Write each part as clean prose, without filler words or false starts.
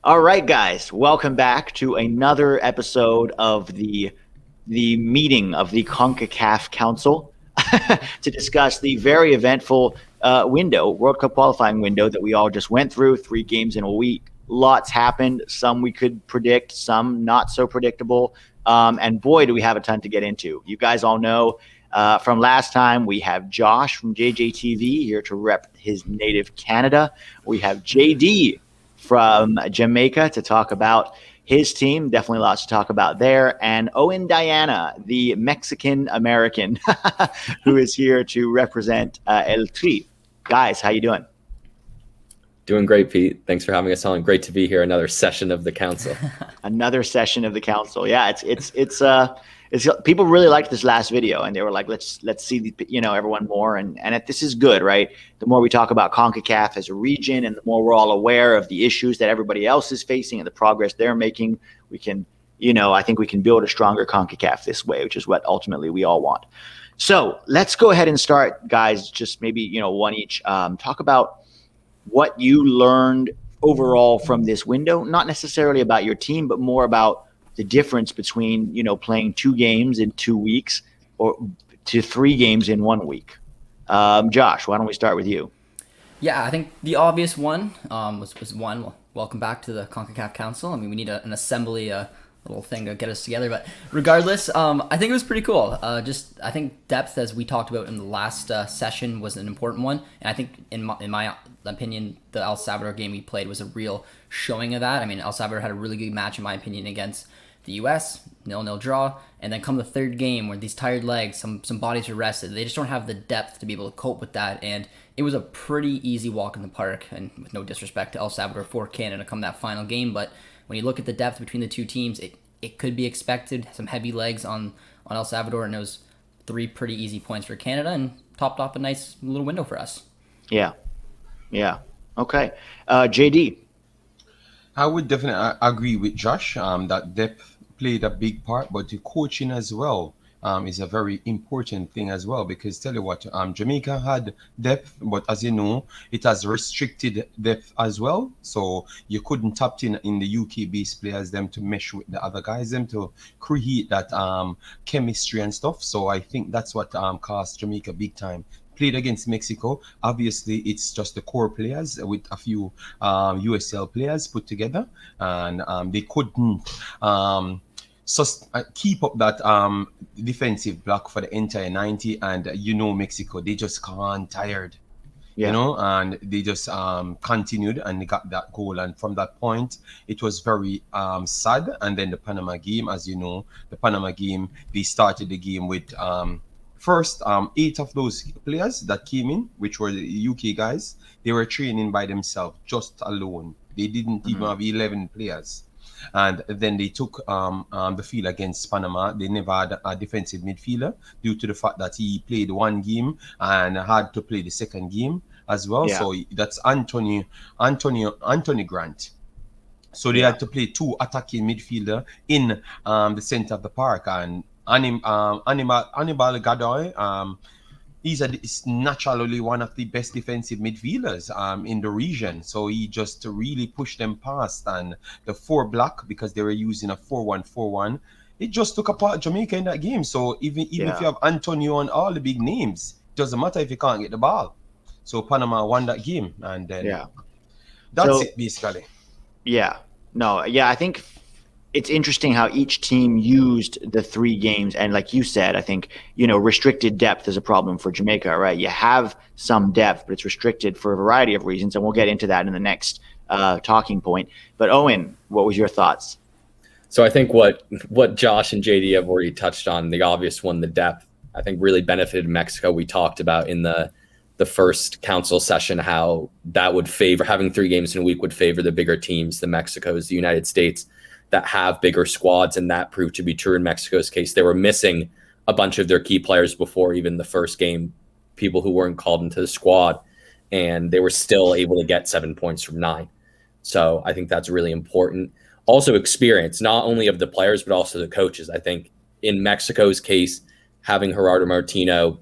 All right, guys, welcome back to another episode of the meeting of the CONCACAF Council to discuss the very eventful World Cup qualifying window that we all just went through. 3 games in a week. Lots happened. Some we could predict, some not so predictable. And boy, do we have a ton to get into. You guys all know from last time, we have Josh from JJTV here to rep his native Canada. We have JD from Jamaica to talk about his team. Definitely lots to talk about there. And Owen Diana, the Mexican-American, who is here to represent El Tri. Guys, how you doing? Doing great, Pete. Thanks for having us on. Great to be here. Another session of the council. Another session of the council. Yeah, it's people really liked this last video, and they were like, let's see everyone more, and this is good, right? The more we talk about CONCACAF as a region, and the more we're all aware of the issues that everybody else is facing and the progress they're making, we can, I think we can build a stronger CONCACAF this way, which is what ultimately we all want. So let's go ahead and start, guys. Just maybe one each. Talk about what you learned overall from this window, not necessarily about your team, but more about the difference between, playing 2 games in 2 weeks or to 3 games in 1 week. Josh, why don't we start with you? Yeah, I think the obvious one was one. Welcome back to the CONCACAF Council. I mean, we need an assembly, little thing to get us together. But regardless, I think it was pretty cool. I think depth, as we talked about in the last session, was an important one. And I think, in my opinion, the El Salvador game we played was a real showing of that. I mean, El Salvador had a really good match, in my opinion, against the U.S., 0-0 draw. And then come the third game where these tired legs, some bodies are rested. They just don't have the depth to be able to cope with that. And it was a pretty easy walk in the park. And with no disrespect to El Salvador for Canada come that final game, but when you look at the depth between the 2 teams, it could be expected. Some heavy legs on El Salvador, and it was 3 pretty easy points for Canada and topped off a nice little window for us. Yeah. Okay. JD. I would definitely agree with Josh that depth played a big part, but the coaching as well is a very important thing as well, because tell you what, Jamaica had depth, but as you know, it has restricted depth as well. So you couldn't tap in the UK-based players, them to mesh with the other guys, them to create that chemistry and stuff. So I think that's what cost Jamaica big time. Played against Mexico. Obviously, it's just the core players with a few USL players put together, and they couldn't keep up that defensive block for the entire 90. And Mexico, they just can't tired. And they just continued and they got that goal. And from that point, it was very sad. And then the Panama game, as you know, they started the game with first 8 of those players that came in, which were the UK guys, they were training by themselves, just alone. They didn't even have 11 players. And then they took the field against Panama. They never had a defensive midfielder due to the fact that he played 1 game and had to play the second game as well. Yeah. So that's Anthony Grant. So they had to play 2 attacking midfielder in the center of the park. And Anibal Godoy, he's naturally one of the best defensive midfielders in the region. So he just really pushed them past. And the 4 block, because they were using a 4-1-4-1, it just took apart Jamaica in that game. So even if you have Antonio and all the big names, it doesn't matter if you can't get the ball. So Panama won that game. And then that's it, basically. Yeah. No, yeah, I think it's interesting how each team used the 3 games. And like you said, I think, restricted depth is a problem for Jamaica, right? You have some depth, but it's restricted for a variety of reasons. And we'll get into that in the next talking point. But Owen, what was your thoughts? So I think what Josh and JD have already touched on, the obvious one, the depth, I think really benefited Mexico. We talked about in the first council session how that would favor, having 3 games in a week would favor the bigger teams, the Mexicos, the United States, that have bigger squads, and that proved to be true in Mexico's case. They were missing a bunch of their key players before even the first game, people who weren't called into the squad, and they were still able to get 7 points from 9. So I think that's really important. Also experience, not only of the players, but also the coaches. I think in Mexico's case, having Gerardo Martino,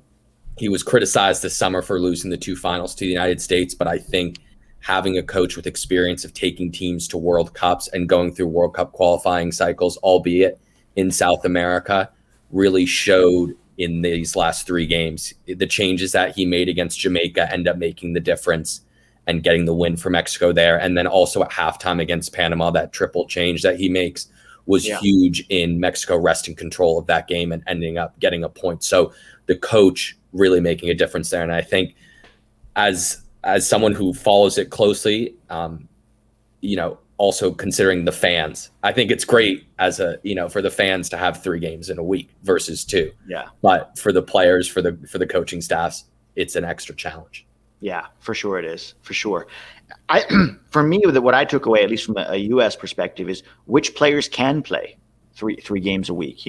he was criticized this summer for losing the 2 finals to the United States, but I think having a coach with experience of taking teams to World Cups and going through World Cup qualifying cycles, albeit in South America, really showed in these last 3 games. The changes that he made against Jamaica end up making the difference and getting the win for Mexico there. And then also at halftime against Panama, that triple change that he makes was huge in Mexico wresting control of that game and ending up getting a point. So the coach really making a difference there. And I think as someone who follows it closely, also considering the fans, I think it's great for the fans to have 3 games in a week versus 2. Yeah. But for the players, for the coaching staffs, it's an extra challenge. Yeah, for sure it is. For sure. For me, what I took away, at least from a U.S. perspective, is which players can play three games a week.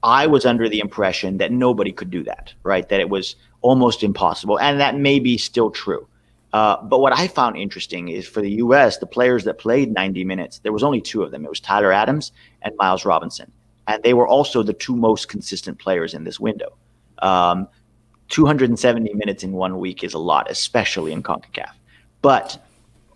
I was under the impression that nobody could do that, right? That it was almost impossible, and that may be still true. But what I found interesting is for the U.S., the players that played 90 minutes, there was only 2 of them. It was Tyler Adams and Miles Robinson, and they were also the 2 most consistent players in this window. 270 minutes in 1 week is a lot, especially in CONCACAF. But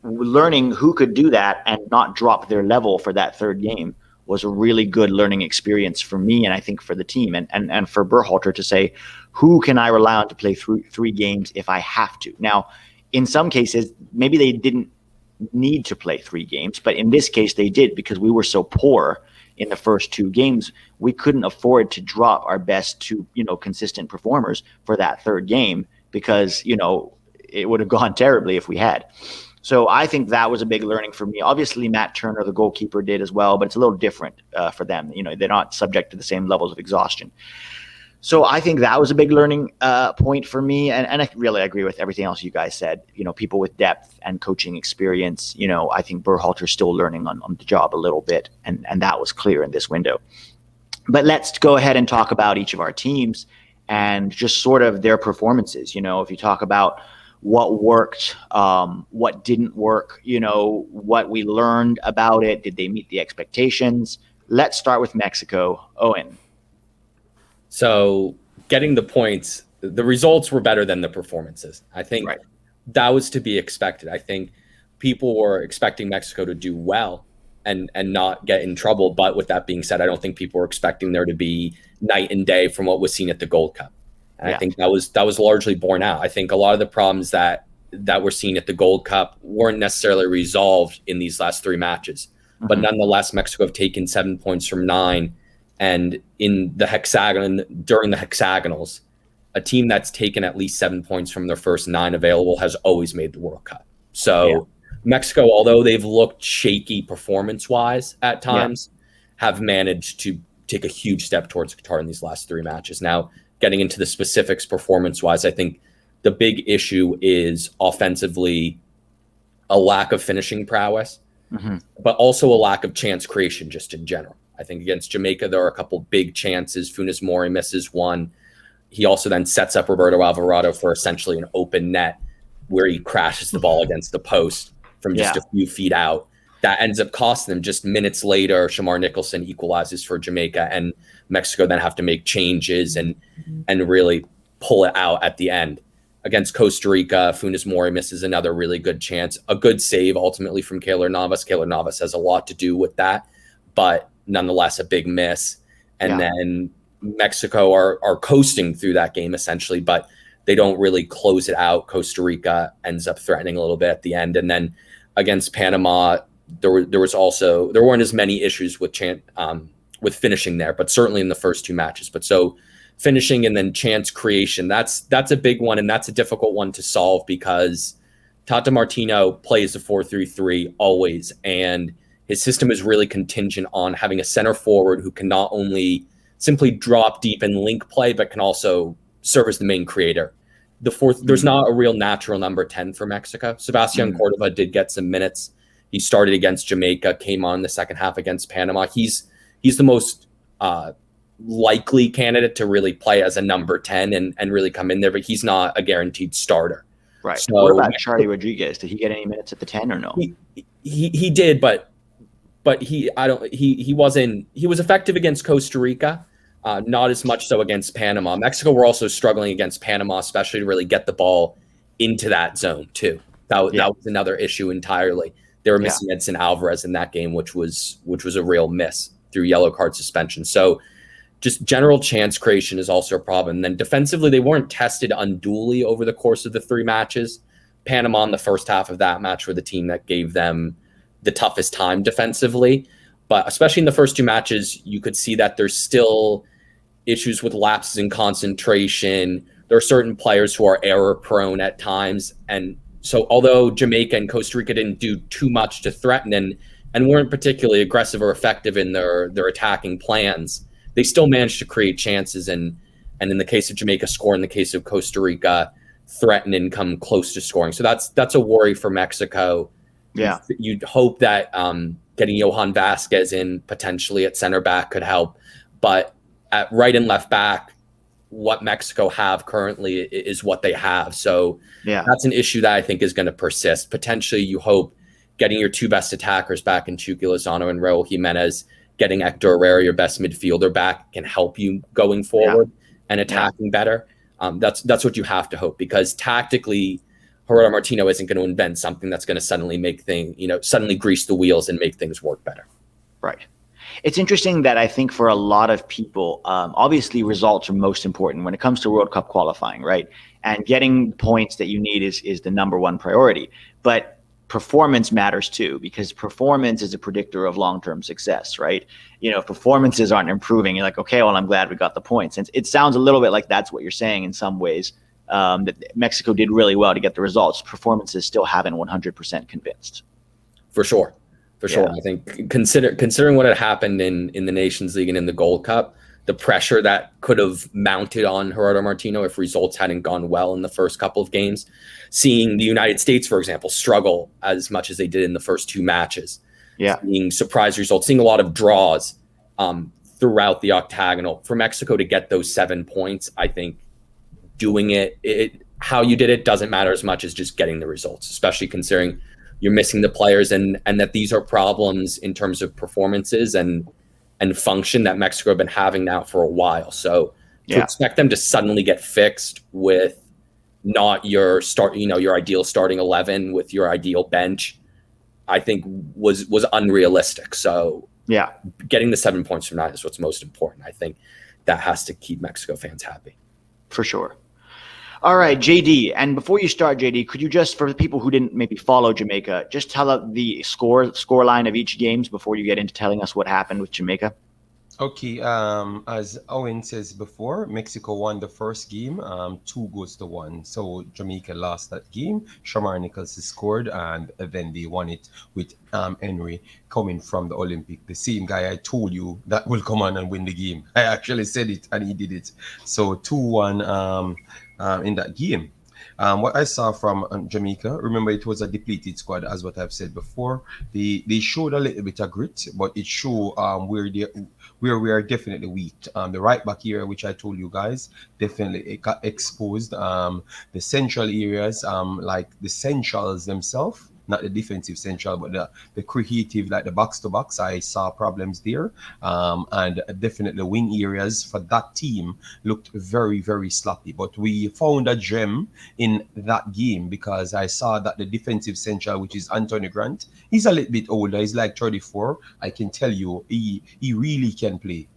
learning who could do that and not drop their level for that 3rd game was a really good learning experience for me, and I think for the team, and for Berhalter to say, who can I rely on to play through 3 games if I have to? Now, in some cases, maybe they didn't need to play 3 games, but in this case they did, because we were so poor in the first 2 games. We couldn't afford to drop our best 2, consistent performers for that 3rd game, because, it would have gone terribly if we had. So I think that was a big learning for me. Obviously, Matt Turner, the goalkeeper, did as well, but it's a little different for them. They're not subject to the same levels of exhaustion. So I think that was a big learning point for me. And I really agree with everything else you guys said. People with depth and coaching experience, I think Berhalter's still learning on the job a little bit. And that was clear in this window. But let's go ahead and talk about each of our teams and just sort of their performances. If you talk about what worked, what didn't work, what we learned about it. Did they meet the expectations? Let's start with Mexico. Owen. So getting the points, the results were better than the performances. I think that was to be expected. I think people were expecting Mexico to do well and not get in trouble. But with that being said, I don't think people were expecting there to be night and day from what was seen at the Gold Cup. And I think that was largely borne out. I think a lot of the problems that were seen at the Gold Cup weren't necessarily resolved in these last 3 matches. Mm-hmm. But nonetheless, Mexico have taken 7 points from 9. And in the hexagon, during the hexagonals, a team that's taken at least 7 points from their first 9 available has always made the World Cup. So Mexico, although they've looked shaky performance-wise at times, have managed to take a huge step towards Qatar in these last 3 matches. Now, getting into the specifics performance-wise, I think the big issue is offensively a lack of finishing prowess, but also a lack of chance creation just in general. I think against Jamaica, there are a couple big chances. Funes Mori misses one. He also then sets up Roberto Alvarado for essentially an open net where he crashes the ball against the post from just a few feet out. That ends up costing them. Just minutes later, Sharma Nicholson equalizes for Jamaica, and Mexico then have to make changes and really pull it out at the end. Against Costa Rica, Funes Mori misses another really good chance. A good save ultimately from Keylor Navas. Keylor Navas has a lot to do with that, but nonetheless a big miss. And then Mexico are coasting through that game essentially, but they don't really close it out. Costa Rica ends up threatening a little bit at the end. And then against Panama, there weren't as many issues with finishing there, but certainly in the first 2 matches. But so finishing and then chance creation, that's a big one, and that's a difficult one to solve because Tata Martino plays the 4-3-3 always, and his system is really contingent on having a center forward who can not only simply drop deep and link play, but can also serve as the main creator. There's not a real natural number 10 for Mexico. Sebastian Cordova did get some minutes. He started against Jamaica, came on the second half against Panama. He's the most likely candidate to really play as a number 10 and really come in there, but he's not a guaranteed starter. Right. So, what about Charlie Rodriguez? Did he get any minutes at the 10 or no? He did, but he was effective against Costa Rica, not as much so against Panama. Mexico were also struggling against Panama, especially to really get the ball into that zone too. That was another issue entirely. They were missing Edson Alvarez in that game, which was a real miss through yellow card suspension. So just general chance creation is also a problem. And then defensively, they weren't tested unduly over the course of the 3 matches. Panama in the first half of that match were the team that gave them the toughest time defensively. But especially in the first 2 matches, you could see that there's still issues with lapses in concentration. There are certain players who are error prone at times. And so although Jamaica and Costa Rica didn't do too much to threaten and weren't particularly aggressive or effective in their attacking plans, they still managed to create chances and in the case of Jamaica, score. In the case of Costa Rica, threaten and come close to scoring. So that's a worry for Mexico. Yeah, you'd hope that getting Johan Vasquez in potentially at center back could help, but at right and left back, what Mexico have currently is what they have. So that's an issue that I think is going to persist. Potentially, you hope getting your 2 best attackers back in Chucky Lozano and Raul Jimenez, getting Hector Herrera, your best midfielder, back can help you going forward and attacking better. That's what you have to hope, because tactically, Gerardo Martino isn't going to invent something that's going to suddenly make suddenly grease the wheels and make things work better. Right. It's interesting that I think for a lot of people, obviously results are most important when it comes to World Cup qualifying, right? And getting points that you need is the number one priority. But performance matters too, because performance is a predictor of long-term success, right? If performances aren't improving, you're like, okay, well, I'm glad we got the points. And it sounds a little bit like that's what you're saying in some ways, that Mexico did really well to get the results. Performances still haven't 100% convinced. For sure. I think considering what had happened in the Nations League and in the Gold Cup, the pressure that could have mounted on Gerardo Martino if results hadn't gone well in the first couple of games, seeing the United States, for example, struggle as much as they did in the first 2 matches, seeing surprise results, seeing a lot of draws throughout the octagonal. For Mexico to get those 7 points, I think doing it how you did it doesn't matter as much as just getting the results, especially considering you're missing the players and that these are problems in terms of performances and function that Mexico have been having now for a while. So to expect them to suddenly get fixed with not your your ideal starting 11 with your ideal bench, I think was unrealistic. So getting the 7 points from that is what's most important. I think that has to keep Mexico fans happy. For sure. All right, JD. And before you start, JD, could you just, for the people who didn't maybe follow Jamaica, just tell us the score line of each games before you get into telling us what happened with Jamaica? Okay, as Owen says before, Mexico won the first game, 2-1. So Jamaica lost that game. Sharma Nicholson scored, and then they won it with Henry coming from the Olympic. The same guy I told you that will come on and win the game. I actually said it, and he did it. So 2-1 in that game. What I saw from Jamaica, remember it was a depleted squad, as what I've said before. They showed a little bit of grit, but it showed where we are definitely weak. The right back area, which I told you guys, definitely it got exposed. The central areas, like the centrals themselves, not the defensive central, but the creative, like the box to box, I saw problems there. And definitely wing areas for that team looked very, very sloppy. But we found a gem in that game because I saw that the defensive central, which is Anthony Grant, he's a little bit older. He's like 34. I can tell you, he really can play.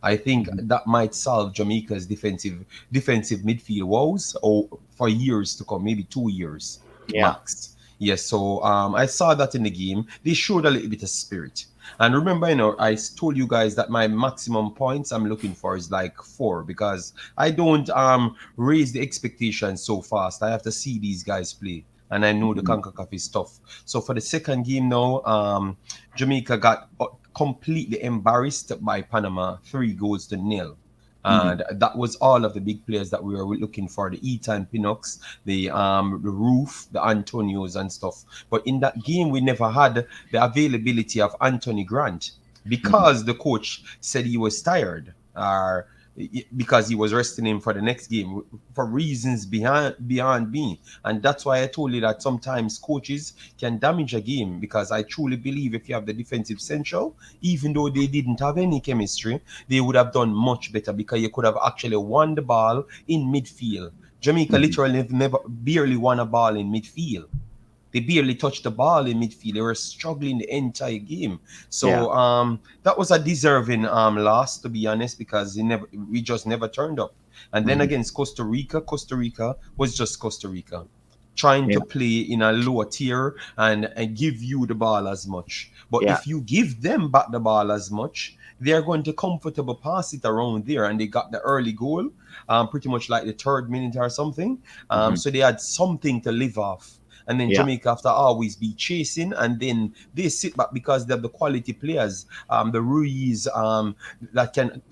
I think that might solve Jamaica's defensive midfield woes for years to come, maybe 2 years max. Yes, so I saw that in the game. They showed a little bit of spirit. And remember, I told you guys that my maximum points I'm looking for is like 4 because I don't raise the expectations so fast. I have to see these guys play. And I know the CONCACAF is tough. So for the second game now, Jamaica got completely embarrassed by Panama, 3-0. And that was all of the big players that we were looking for, the Ethan Pinocks, the Roof, the Antonios and stuff. But in that game, we never had the availability of Anthony Grant because the coach said he was tired or because he was resting him for the next game for reasons beyond me. And that's why I told you that sometimes coaches can damage a game, because I truly believe if you have the defensive central, even though they didn't have any chemistry, they would have done much better because you could have actually won the ball in midfield. Jamaica literally barely won a ball in midfield. They barely touched the ball in midfield. They were struggling the entire game. So that was a deserving loss, to be honest, because we just never turned up. And then against Costa Rica was just Costa Rica, trying to play in a lower tier and give you the ball as much. But if you give them back the ball as much, they're going to comfortable pass it around there. And they got the early goal, pretty much like the 3rd minute or something. So they had something to live off. And then Jamaica have to always be chasing, and then they sit back because they have the quality players, the Ruiz, that can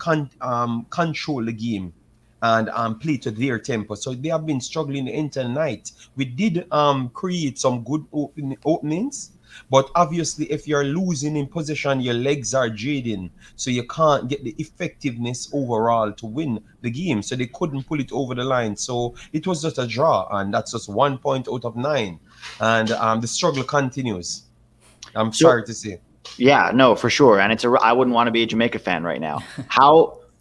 control the game and play to their tempo. So they have been struggling the entire night. We did create some good openings, but obviously if you're losing in possession, your legs are jading, so you can't get the effectiveness overall to win the game. So they couldn't pull it over the line. So it was just a draw, and that's just 1 point out of 9. And the struggle continues, I'm sorry to say. Yeah, no, for sure. And I wouldn't want to be a Jamaica fan right now.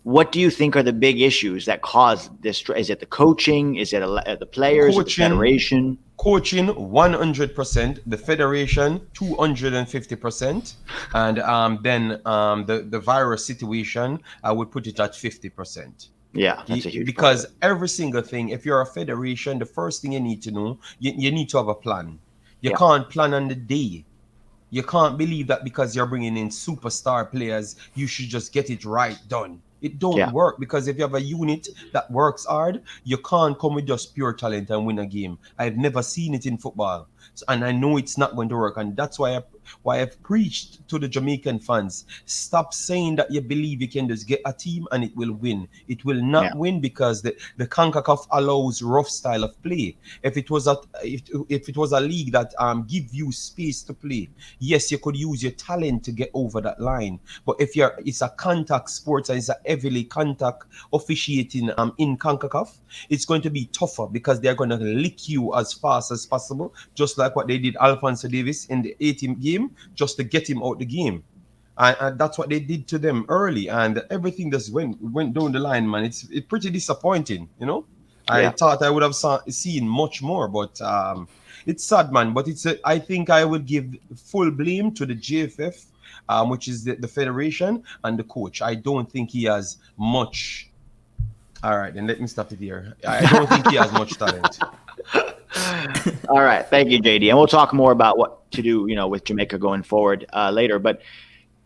What do you think are the big issues that cause this? Is it the coaching? Is it the players? Coaching, the federation? Coaching 100%, the federation 250%, and then the virus situation, I would put it at 50%. Yeah, that's a huge because every single thing, if you're a federation, the first thing you need to know, you need to have a plan. You can't plan on the day. You can't believe that because you're bringing in superstar players, you should just get it right done. It don't work, because if you have a unit that works hard, you can't come with just pure talent and win a game. I've never seen it in football. And I know it's not going to work. And that's why I've preached to the Jamaican fans, stop saying that you believe you can just get a team and it will win. It will not win, because the CONCACAF allows rough style of play. If it was a league that give you space to play, yes, you could use your talent to get over that line. But if it's a contact sport and it's a heavily contact officiating in CONCACAF, it's going to be tougher, because they're going to lick you as fast as possible, just like what they did Alfonso Davies in the 18th game, just to get him out the game. And that's what they did to them early, and everything just went down the line, man. It's pretty disappointing, you know. I thought I would have seen much more, but it's sad, man. But I think I would give full blame to the JFF, which is the federation, and the coach. I don't think he has much. All right, then let me stop it here. I don't think he has much talent. All right, thank you, JD, and we'll talk more about what to do, with Jamaica going forward later. But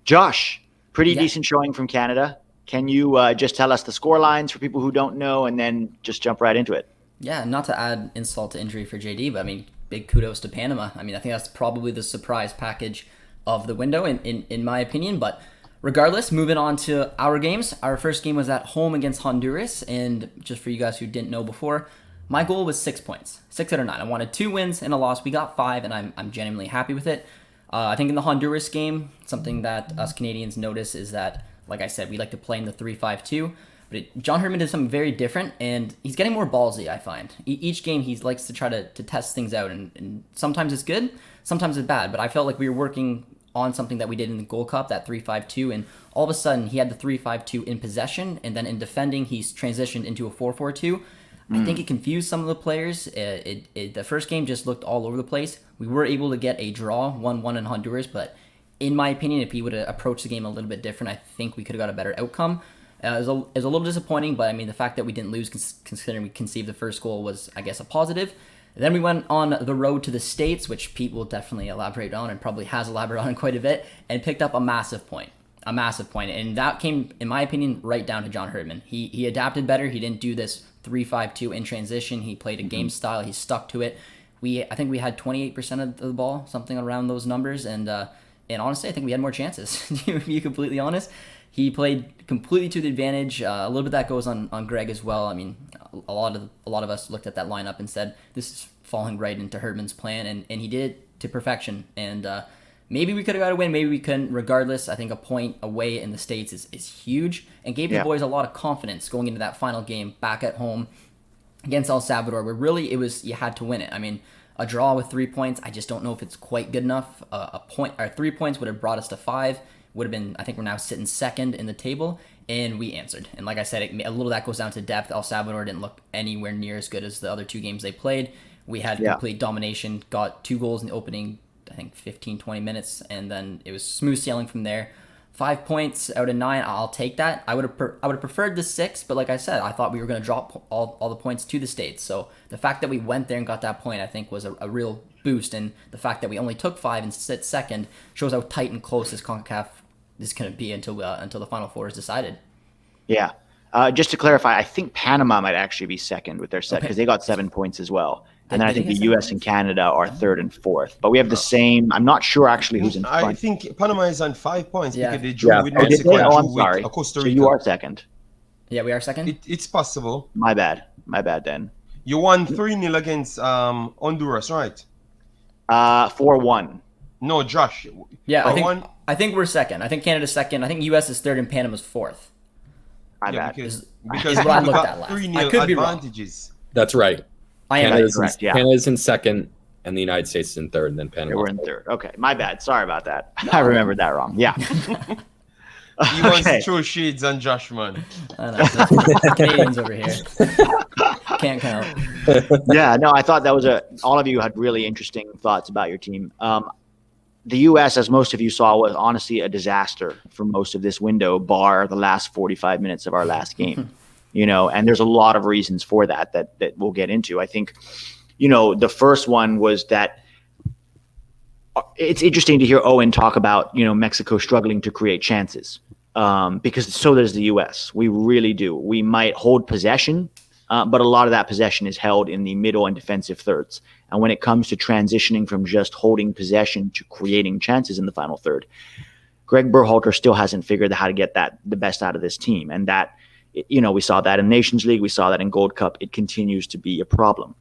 Josh, pretty decent showing from Canada. Can you just tell us the score lines for people who don't know, and then just jump right into it? Yeah, not to add insult to injury for JD, but big kudos to Panama. I think that's probably the surprise package of the window, in my opinion. But regardless, moving on to our games. Our first game was at home against Honduras, and just for you guys who didn't know before, my goal was 6 points, 6 out of 9. I wanted 2 wins and a loss. We got 5, and I'm genuinely happy with it. I think in the Honduras game, something that us Canadians notice is that, like I said, we like to play in the 3-5-2. But John Herdman did something very different, and he's getting more ballsy, I find. Each game, he likes to try to test things out, and sometimes it's good, sometimes it's bad. But I felt like we were working on something that we did in the Gold Cup, that 3-5-2, and all of a sudden, he had the 3-5-2 in possession, and then in defending, he's transitioned into a 4-4-2. I think it confused some of the players. The first game just looked all over the place. We were able to get a draw, 1-1 in Honduras, but in my opinion, if he would have approached the game a little bit different, I think we could have got a better outcome. It was a little disappointing, but the fact that we didn't lose, considering we conceived the first goal, was, I guess, a positive. Then we went on the road to the States, which Pete will definitely elaborate on, and probably has elaborated on quite a bit, and picked up a massive point. And that came, in my opinion, right down to John Herdman. He adapted better. He didn't do this 3-5-2 in transition. He played a game style. He stuck to it. I think we had 28% of the ball, something around those numbers, and honestly, I think we had more chances, to be completely honest. He played completely to the advantage. A little bit of that goes on Greg as well. A lot of us looked at that lineup and said, this is falling right into Herdman's plan, and he did it to perfection. And maybe we could have got a win, maybe we couldn't. Regardless, I think a point away in the States is huge, and gave the boys a lot of confidence going into that final game back at home against El Salvador, where really you had to win it. A draw with 3 points, I just don't know if it's quite good enough. A point or 3 points would have brought us to 5. Would have been, I think we're now sitting second in the table, and we answered. And like I said, a little of that goes down to depth. El Salvador didn't look anywhere near as good as the other 2 games they played. We had complete domination, got 2 goals in the opening, I think 15, 20 minutes, and then it was smooth sailing from there. 5 points out of 9, I'll take that. I would have preferred the 6, but like I said, I thought we were going to drop all the points to the States. So the fact that we went there and got that point, I think, was a real boost. And the fact that we only took 5 and sit second shows how tight and close this CONCACAF is going to be until the Final Four is decided. Yeah. Just to clarify, I think Panama might actually be second with their set because they got 7 points as well. And then I think the U.S. and Canada are 3rd and 4th. But we have the same. I'm not sure actually who's in front. I think Panama is on 5 points because they drew with Mexico and I'm drew sorry. with Costa So Rica. you are second. Yeah, we are second? It's possible. My bad then. You won 3-0 against Honduras, right? 4-1. No, Josh. Yeah, I think we're second. I think Canada's second. I think U.S. is 3rd and Panama's 4th. My bad. Because what I we looked got at last. 3-0 I could be wrong. advantages. That's right. I am correct, yeah. Canada's in second, and the United States is in 3rd, and then Panama. We're in 3rd. Okay, my bad. Sorry about that. I remembered that wrong. Yeah. He wants to throw shades on Josh, man. I know. Canadians over here. Can't count. Yeah, no, I thought that was all of you had really interesting thoughts about your team. The U.S., as most of you saw, was honestly a disaster for most of this window, bar the last 45 minutes of our last game. And there's a lot of reasons for that we'll get into. I think, the first one was that it's interesting to hear Owen talk about, Mexico struggling to create chances because so does the U.S. We really do. We might hold possession, but a lot of that possession is held in the middle and defensive thirds. And when it comes to transitioning from just holding possession to creating chances in the final third, Greg Berhalter still hasn't figured out how to get the best out of this team. And that, we saw that in Nations League. We saw that in Gold Cup. It continues to be a problem.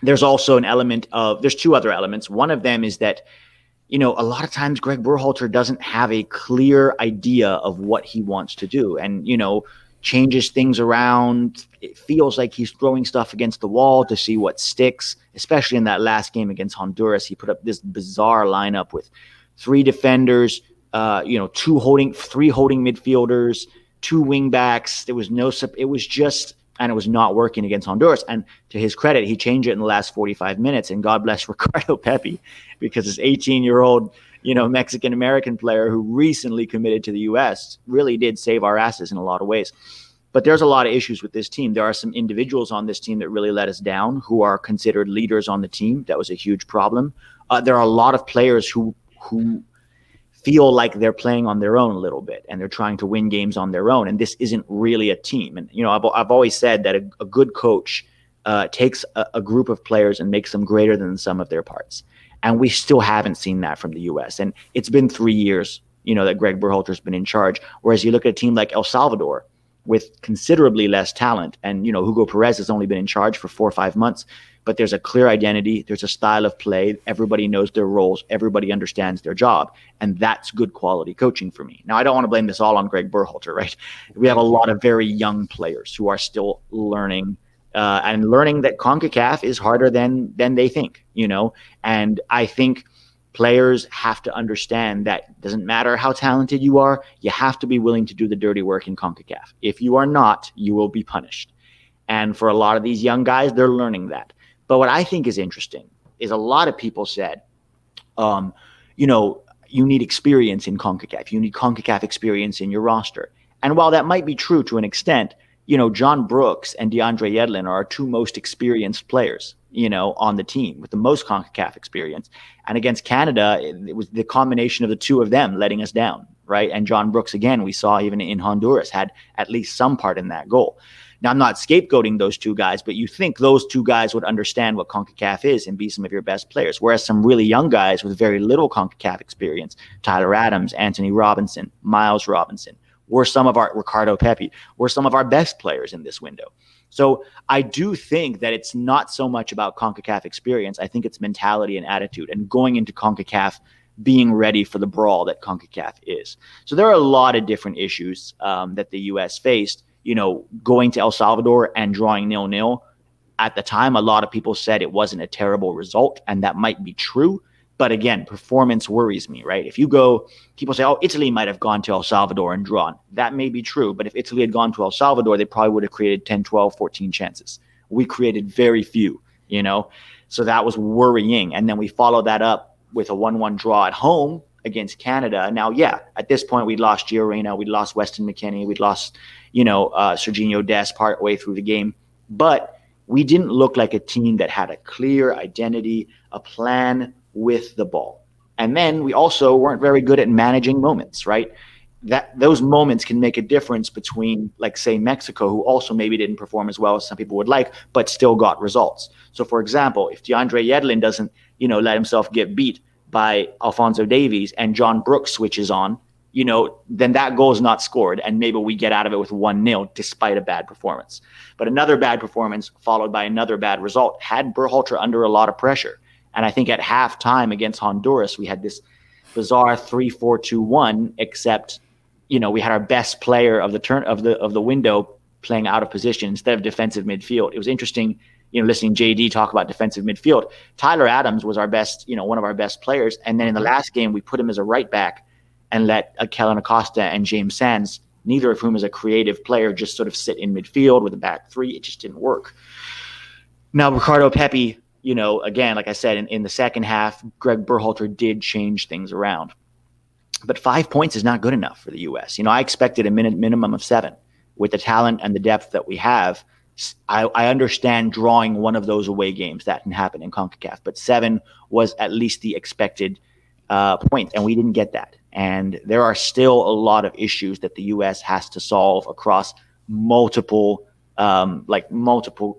There's also there's 2 other elements. One of them is that, a lot of times Greg Berhalter doesn't have a clear idea of what he wants to do and, changes things around. It feels like he's throwing stuff against the wall to see what sticks, especially in that last game against Honduras. He put up this bizarre lineup with 3 defenders, 3 holding midfielders, 2 wing backs. There was it was not working against Honduras. And to his credit, he changed it in the last 45 minutes. And God bless Ricardo Pepe, because this 18-year-old, Mexican-American player who recently committed to the U.S. really did save our asses in a lot of ways. But there's a lot of issues with this team. There are some individuals on this team that really let us down, who are considered leaders on the team. That was a huge problem. There are a lot of players who feel like they're playing on their own a little bit, and they're trying to win games on their own. And this isn't really a team. And, I've always said that a good coach takes a group of players and makes them greater than the sum of their parts. And we still haven't seen that from the U.S. And it's been 3 years, that Greg Berhalter's been in charge. Whereas you look at a team like El Salvador with considerably less talent, and, Hugo Perez has only been in charge for 4 or 5 months, but there's a clear identity. There's a style of play. Everybody knows their roles. Everybody understands their job. And that's good quality coaching for me. Now, I don't want to blame this all on Greg Berhalter, right? We have a lot of very young players who are still learning and learning that CONCACAF is harder than they think, and I think players have to understand that it doesn't matter how talented you are, you have to be willing to do the dirty work in CONCACAF. If you are not, you will be punished. And for a lot of these young guys, they're learning that. But what I think is interesting is a lot of people said, you need experience in CONCACAF. You need CONCACAF experience in your roster. And while that might be true to an extent, John Brooks and DeAndre Yedlin are our 2 most experienced players, on the team with the most CONCACAF experience. And against Canada, it was the combination of the 2 of them letting us down, right? And John Brooks, again, we saw even in Honduras, had at least some part in that goal. Now, I'm not scapegoating those 2 guys, but you think those 2 guys would understand what CONCACAF is and be some of your best players. Whereas some really young guys with very little CONCACAF experience, Tyler Adams, Anthony Robinson, Miles Robinson, Ricardo Pepe, were some of our best players in this window. So I do think that it's not so much about CONCACAF experience. I think it's mentality and attitude, and going into CONCACAF being ready for the brawl that CONCACAF is. So there are a lot of different issues that the U.S. faced, going to El Salvador and drawing 0-0. At the time, a lot of people said it wasn't a terrible result, and that might be true. But again, performance worries me, right? If you go, people say, Italy might have gone to El Salvador and drawn. That may be true. But if Italy had gone to El Salvador, they probably would have created 10, 12, 14 chances. We created very few, So that was worrying. And then we followed that up with a 1-1 draw at home against Canada. Now, at this point, we'd lost Gio Reyna, we'd lost Weston McKennie, we'd lost, Serginho Dest part way through the game. But we didn't look like a team that had a clear identity, a plan with the ball. And then we also weren't very good at managing moments, right? Those moments can make a difference between, like, say, Mexico, who also maybe didn't perform as well as some people would like, but still got results. So, for example, if DeAndre Yedlin doesn't, let himself get beat by Alfonso Davies and John Brooks switches on, then that goal is not scored, and maybe we get out of it with 1-0 despite a bad performance. But another bad performance followed by another bad result had Berhalter under a lot of pressure. And I think at halftime against Honduras, we had this bizarre 3-4-2-1, except, we had our best player of the window playing out of position instead of defensive midfield. It was interesting, listening JD talk about defensive midfield. Tyler Adams was our best, one of our best players. And then in the last game, we put him as a right back and let Kellen Acosta and James Sands, neither of whom is a creative player, just sort of sit in midfield with a back three. It just didn't work. Now, Ricardo Pepe, again, like I said, in the second half, Greg Berhalter did change things around. But 5 points is not good enough for the U.S. I expected a minimum of 7. With the talent and the depth that we have, I understand drawing one of those away games. That can happen in CONCACAF. But 7 was at least the expected point, and we didn't get that. And there are still a lot of issues that the U.S. has to solve across multiple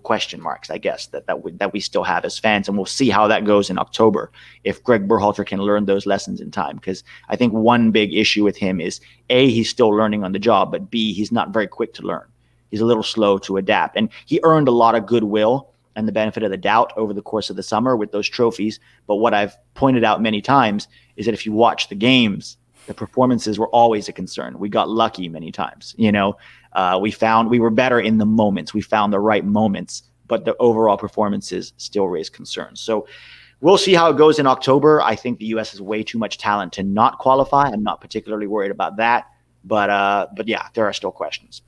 question marks, I guess, that we still have as fans. And we'll see how that goes in October if Greg Berhalter can learn those lessons in time. Because I think one big issue with him is, A, he's still learning on the job, but B, he's not very quick to learn. He's a little slow to adapt. And he earned a lot of goodwill and the benefit of the doubt over the course of the summer with those trophies. But what I've pointed out many times is that if you watch the games, the performances were always a concern. We got lucky many times. We were better in the moments. We found the right moments, but the overall performances still raise concerns. So we'll see how it goes in October. I think the U.S. has way too much talent to not qualify. I'm not particularly worried about that. But yeah, there are still questions.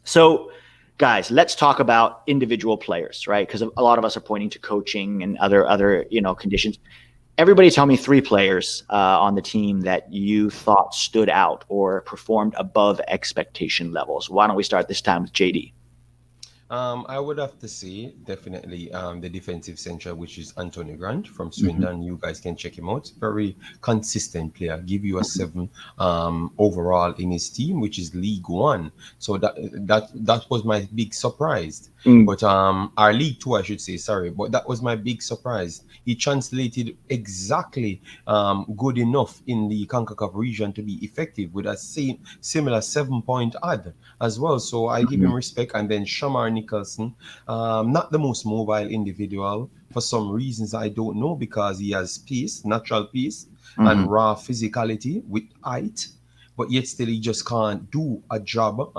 So, guys, let's talk about individual players, right? Because a lot of us are pointing to coaching and other conditions. Everybody tell me 3 players on the team that you thought stood out or performed above expectation levels. Why don't we start this time with JD? I would have to say definitely the defensive central, which is Antonio Grant from Swindon. Mm-hmm. You guys can check him out. Very consistent player. Give you a 7 overall in his team, which is League One. So that was my big surprise. But our League Two, I should say, sorry, but that was my big surprise. He translated exactly good enough in the CONCACAF region to be effective with a similar 7-point ad as well. So I give him respect. And then Sharma Nicholson, not the most mobile individual for some reasons I don't know, because he has pace, natural pace, and raw physicality with height. But yet still he just can't do a job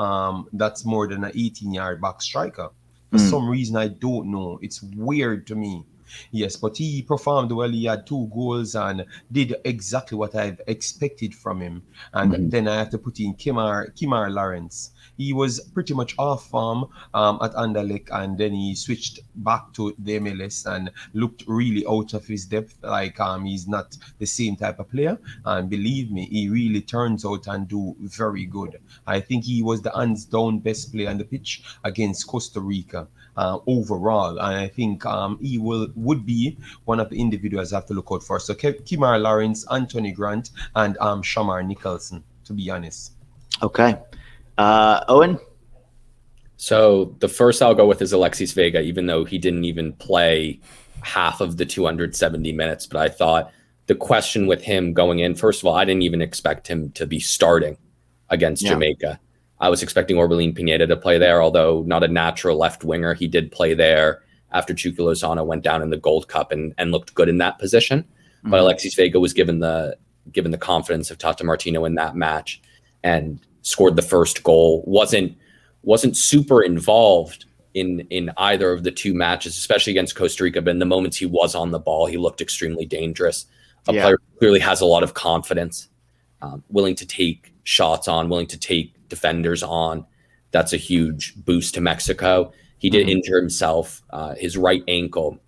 that's more than an 18-yard back striker. For some reason, I don't know. It's weird to me. Yes, but he performed well. He had 2 goals and did exactly what I've expected from him. And then I have to put in Kimar Lawrence. He was pretty much off form at Anderlecht, and then he switched back to the MLS and looked really out of his depth. Like he's not the same type of player. And believe me, he really turns out and do very good. I think he was the hands down best player on the pitch against Costa Rica overall. And I think he would be one of the individuals I have to look out for. So Kimar Lawrence, Anthony Grant, and Sharma Nicholson, to be honest. Okay. Owen? So the first I'll go with is Alexis Vega, even though he didn't even play half of the 270 minutes. But I thought the question with him going in, first of all, I didn't even expect him to be starting against Jamaica. I was expecting Orbelín Pineda to play there, although not a natural left winger. He did play there after Chucky Lozano went down in the Gold Cup and looked good in that position. But Alexis Vega was given the confidence of Tata Martino in that match and scored the first goal. Wasn't super involved in either of the 2 matches, especially against Costa Rica, but in the moments he was on the ball, he looked extremely dangerous. A player who clearly has a lot of confidence, willing to take shots on, willing to take defenders on. That's a huge boost to Mexico. He did injure himself, his right ankle,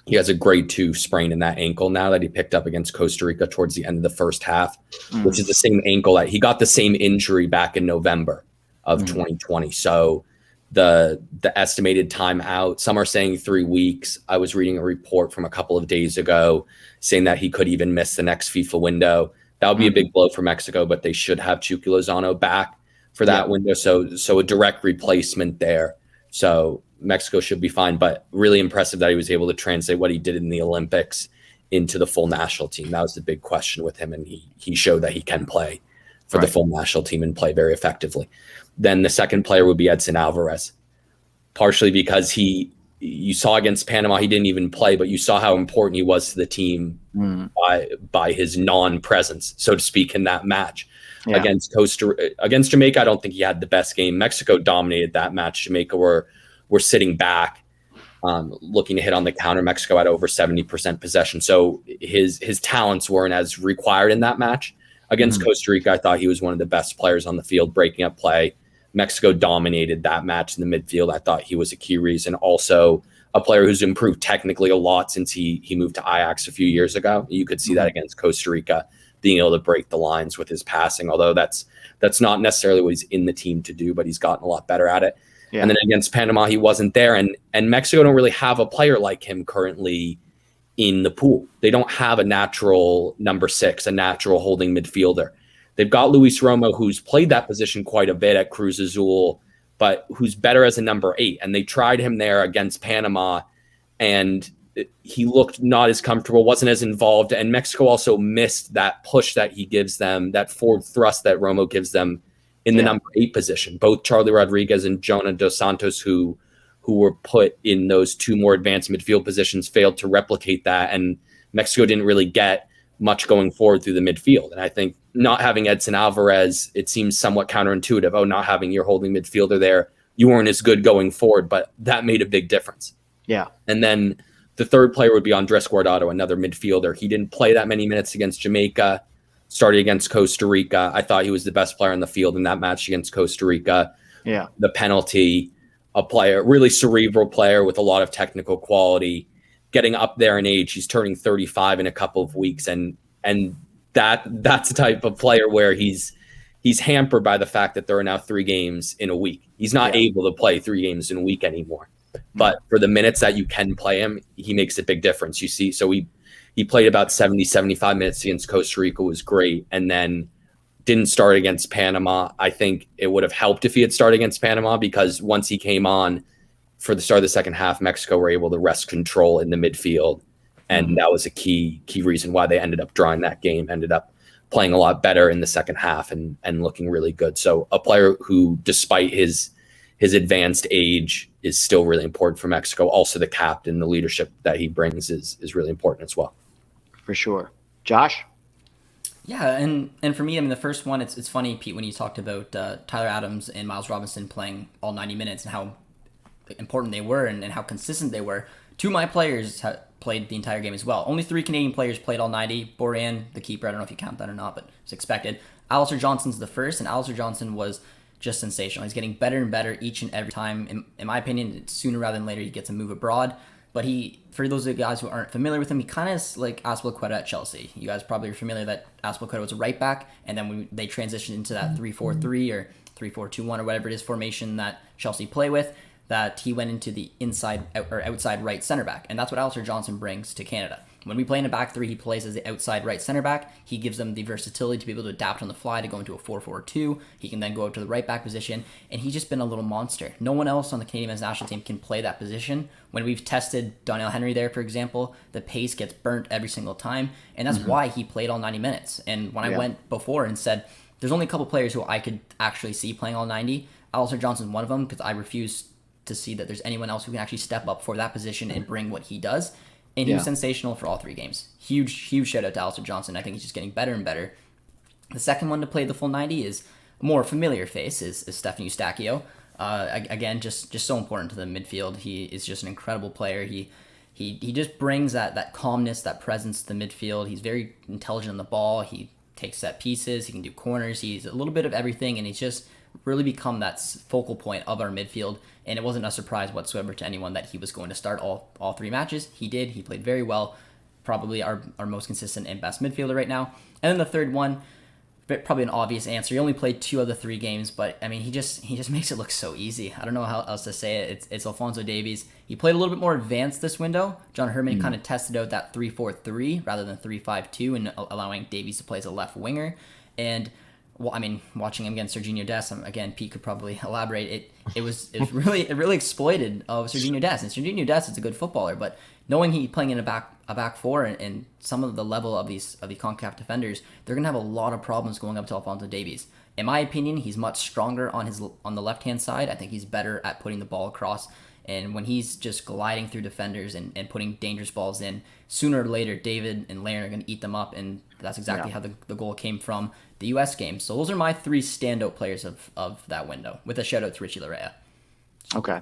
He has a grade 2 sprain in that ankle now that he picked up against Costa Rica towards the end of the first half, which is the same ankle that he got the same injury back in November of 2020. So the estimated time out, some are saying 3 weeks. I was reading a report from a couple of days ago saying that he could even miss the next FIFA window. That would be a big blow for Mexico, but they should have Chucky Lozano back for that window. So a direct replacement there. So Mexico should be fine, but really impressive that he was able to translate what he did in the Olympics into the full national team. That was the big question with him, and he showed that he can play for the full national team and play very effectively. Then the second player would be Edson Alvarez, partially because you saw against Panama, he didn't even play, but you saw how important he was to the team by his non-presence, so to speak, in that match. Against Jamaica, I don't think he had the best game. Mexico dominated that match. Jamaica were sitting back, looking to hit on the counter. Mexico had over 70% possession, so his talents weren't as required in that match. Against Costa Rica, I thought he was one of the best players on the field, breaking up play. Mexico dominated that match in the midfield. I thought he was a key reason. Also, a player who's improved technically a lot since he moved to Ajax a few years ago. You could see that against Costa Rica, being able to break the lines with his passing, although that's not necessarily what he's in the team to do, but he's gotten a lot better at it. And then against Panama, he wasn't there. And Mexico don't really have a player like him currently in the pool. They don't have a natural number 6, a natural holding midfielder. They've got Luis Romo, who's played that position quite a bit at Cruz Azul, but who's better as a number 8. And they tried him there against Panama, and he looked not as comfortable, wasn't as involved. And Mexico also missed that push that he gives them, that forward thrust that Romo gives them in the number 8 position. Both Charlie Rodriguez and Jonah Dos Santos, who were put in those 2 more advanced midfield positions, failed to replicate that. And Mexico didn't really get much going forward through the midfield. And I think not having Edson Alvarez, it seems somewhat counterintuitive. Oh, not having your holding midfielder there, you weren't as good going forward, but that made a big difference. Yeah. And then the third player would be Andres Guardado, another midfielder. He didn't play that many minutes against Jamaica, started against Costa Rica. I thought he was the best player on the field in that match against Costa Rica. Yeah. The penalty, a player, really cerebral player with a lot of technical quality, getting up there in age. He's turning 35 in a couple of weeks. And that's the type of player where he's hampered by the fact that there are now 3 games in a week. He's not able to play 3 games in a week anymore. But for the minutes that you can play him, he makes a big difference. You see, so he played about 70, 75 minutes against Costa Rica, was great, and then didn't start against Panama. I think it would have helped if he had started against Panama, because once he came on for the start of the second half, Mexico were able to wrest control in the midfield. And that was a key reason why they ended up drawing that game, ended up playing a lot better in the second half and looking really good. So a player who, despite his advanced age, is still really important for Mexico. Also, the captain, the leadership that he brings is really important as well. For sure. Josh? Yeah, and for me, I mean, the first one, it's funny, Pete, when you talked about Tyler Adams and Miles Robinson playing all 90 minutes and how important they were and how consistent they were. 2 of my players played the entire game as well. Only 3 Canadian players played all 90. Boran, the keeper, I don't know if you count that or not, but it's expected. Alistair Johnson's the first, and Alistair Johnson was just sensational. He's getting better and better each and every time. In my opinion, sooner rather than later, he gets a move abroad. But for those of you guys who aren't familiar with him, he kind of is like Azpilicueta at Chelsea. You guys probably are familiar that Azpilicueta was a right back, and then when they transitioned into that 3-4-3 or 3-4-2-1 or whatever it is formation that Chelsea play with, that he went into the outside right center back, and that's what Alistair Johnson brings to Canada. When we play in a back 3, he plays as the outside right center back. He gives them the versatility to be able to adapt on the fly to go into a 4-4-2. He can then go out to the right back position, and he's just been a little monster. No one else on the Canadian men's national team can play that position. When we've tested Donnell Henry there, for example, the pace gets burnt every single time, and that's why he played all 90 minutes. And when I went before and said, there's only a couple players who I could actually see playing all 90, Alistair Johnson's one of them, because I refuse to see that there's anyone else who can actually step up for that position and bring what he does. And he was sensational for all 3 games. Huge shout out to Alistair Johnson. I think he's just getting better and better. The second one to play the full 90 is a more familiar face, is Stefano Stacchio. Again, just so important to the midfield. He is just an incredible player. He just brings that calmness, that presence to the midfield. He's very intelligent on the ball. He takes set pieces. He can do corners. He's a little bit of everything, and he's just really become that focal point of our midfield. And it wasn't a surprise whatsoever to anyone that he was going to start all 3 matches. He did. He played very well. Probably our most consistent and best midfielder right now. And then the third one, probably an obvious answer. He only played 2 of the 3 games, but I mean, he just makes it look so easy. I don't know how else to say it. It's Alfonso Davies. He played a little bit more advanced this window. John Herman kind of tested out that 3-4-3 rather than 3-5-2 and allowing Davies to play as a left winger. And well, I mean, watching him against Serginho Dest, again, Pete could probably elaborate. It really exploited Serginho Dest, and Serginho Dest is a good footballer, but knowing he's playing in a back four and some of the level of the CONCACAF defenders, they're gonna have a lot of problems going up to Alfonso Davies. In my opinion, he's much stronger on the left hand side. I think he's better at putting the ball across. And when he's just gliding through defenders and putting dangerous balls in, sooner or later, David and Laren are going to eat them up. And that's exactly how the goal came from the U.S. game. So those are my 3 standout players of that window, with a shout out to Richie Larea. Okay.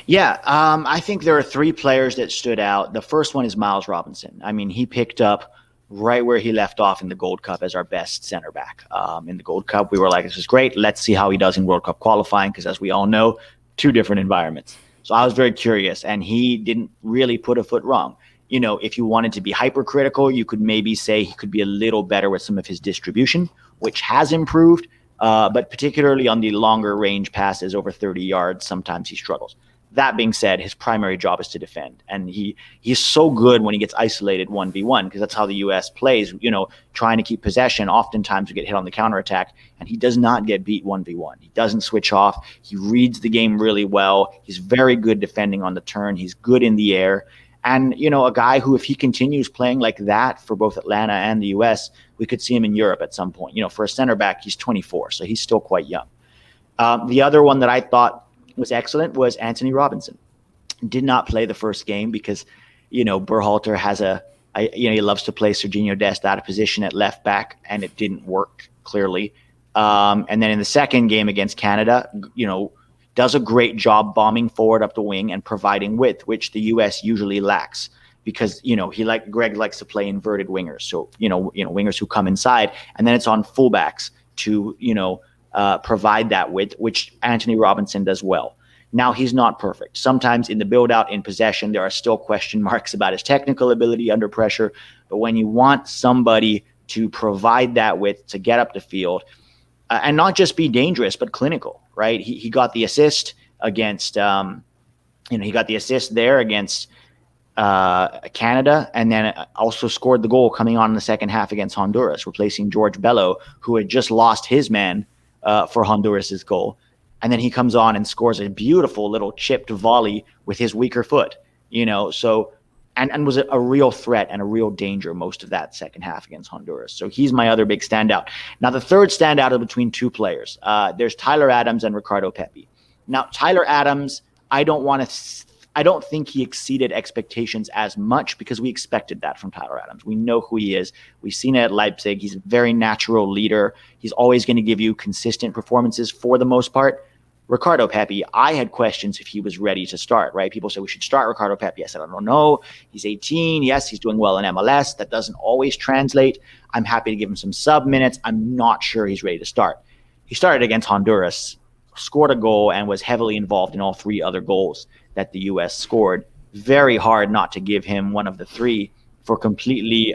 Yeah, I think there are 3 players that stood out. The first one is Miles Robinson. I mean, he picked up right where he left off in the Gold Cup as our best center back. In the Gold Cup, we were like, this is great. Let's see how he does in World Cup qualifying, because as we all know, 2 different environments. So I was very curious, and he didn't really put a foot wrong. You know, if you wanted to be hypercritical, you could maybe say he could be a little better with some of his distribution, which has improved, but particularly on the longer range passes over 30 yards, sometimes he struggles. That being said, his primary job is to defend, and he's so good when he gets isolated 1v1, because that's how the U.S. plays, you know, trying to keep possession. Oftentimes we get hit on the counterattack, and he does not get beat 1v1. He doesn't switch off. He reads the game really well. He's very good defending on the turn. He's good in the air. And, you know, a guy who, if he continues playing like that for both Atlanta and the U.S., we could see him in Europe at some point. You know, for a center back, he's 24, so he's still quite young. The other one that I thought was excellent was Anthony Robinson. Did not play the first game because, you know, Berhalter has he loves to play Serginho Dest out of position at left back, and it didn't work clearly. And then in the second game against Canada, you know, does a great job bombing forward up the wing and providing width, which the U.S. usually lacks, because, you know, Greg likes to play inverted wingers. So, you know, wingers who come inside, and then it's on fullbacks to, you know, provide that width, which Anthony Robinson does well. Now, he's not perfect. Sometimes in the build-out, in possession, there are still question marks about his technical ability under pressure. But when you want somebody to provide that width, to get up the field, and not just be dangerous, but clinical, right? He got the assist against, he got the assist there against Canada, and then also scored the goal coming on in the second half against Honduras, replacing George Bello, who had just lost his man for Honduras's goal. And then he comes on and scores a beautiful little chipped volley with his weaker foot, you know, so, and was a real threat and a real danger most of that second half against Honduras. So he's my other big standout. Now, the third standout is between 2 players. There's Tyler Adams and Ricardo Pepe. Now, Tyler Adams, I don't think he exceeded expectations as much, because we expected that from Tyler Adams. We know who he is. We've seen it at Leipzig. He's a very natural leader. He's always going to give you consistent performances for the most part. Ricardo Pepe, I had questions if he was ready to start, right? People say we should start Ricardo Pepe. I said, I don't know. He's 18. Yes, he's doing well in MLS. That doesn't always translate. I'm happy to give him some sub minutes. I'm not sure he's ready to start. He started against Honduras, scored a goal, and was heavily involved in all 3 other goals that the U.S. scored. Very hard not to give him one of the 3 for completely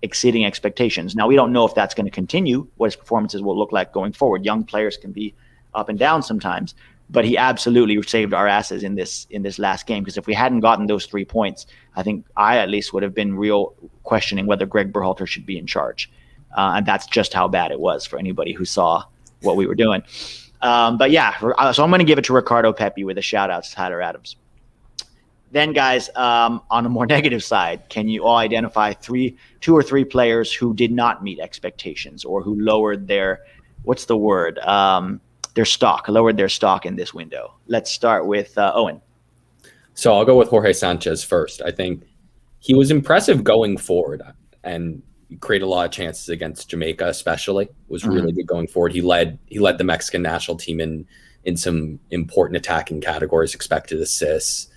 exceeding expectations. Now, we don't know if that's going to continue, what his performances will look like going forward. Young players can be up and down sometimes, but he absolutely saved our asses in this last game, because if we hadn't gotten those 3 points, I think I at least would have been real questioning whether Greg Berhalter should be in charge. And that's just how bad it was for anybody who saw what we were doing. But yeah, so I'm going to give it to Ricardo Pepe with a shout out to Tyler Adams. Then, guys, on a more negative side, can you all identify 2 or 3 players who did not meet expectations, or who lowered their, lowered their stock in this window? Let's start with Owen. So I'll go with Jorge Sanchez first. I think he was impressive going forward, and create a lot of chances against Jamaica, especially. Was really good going forward. He led the Mexican national team in some important attacking categories, expected assists,